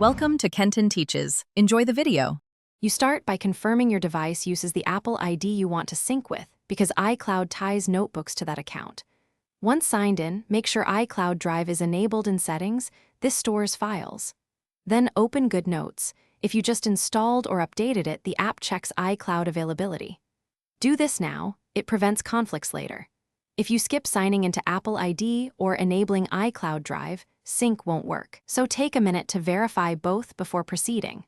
Welcome to Kenton Teaches. Enjoy the video. You start by confirming your device uses the Apple ID you want to sync with, because iCloud ties notebooks to that account. Once signed in, make sure iCloud Drive is enabled in Settings. This stores files. Then open Goodnotes. If you just installed or updated it, the app checks iCloud availability. Do this now. It prevents conflicts later. If you skip signing into Apple ID or enabling iCloud Drive, sync won't work. So take a minute to verify both before proceeding.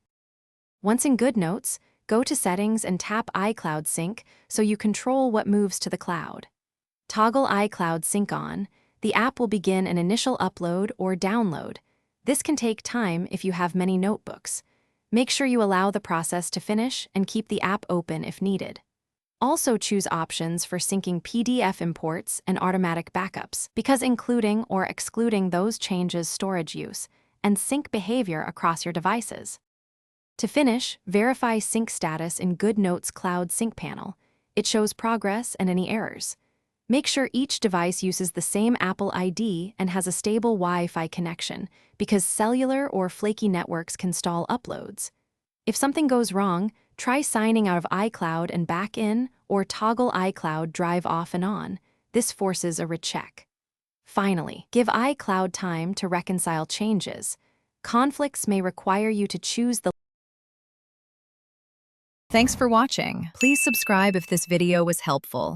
Once in Goodnotes, go to Settings and tap iCloud Sync so you control what moves to the cloud. Toggle iCloud Sync on. The app will begin an initial upload or download. This can take time if you have many notebooks. Make sure you allow the process to finish and keep the app open if needed. Also choose options for syncing PDF imports and automatic backups, because including or excluding those changes storage use and sync behavior across your devices. To finish, verify sync status in Goodnotes Cloud Sync panel. It shows progress and any errors. Make sure each device uses the same Apple ID and has a stable Wi-Fi connection, because cellular or flaky networks can stall uploads. If something goes wrong, try signing out of iCloud and back in, or toggle iCloud Drive off and on. This forces a recheck. Finally, give iCloud time to reconcile changes. Conflicts may require you to choose the. Thanks for watching. Please subscribe if this video was helpful.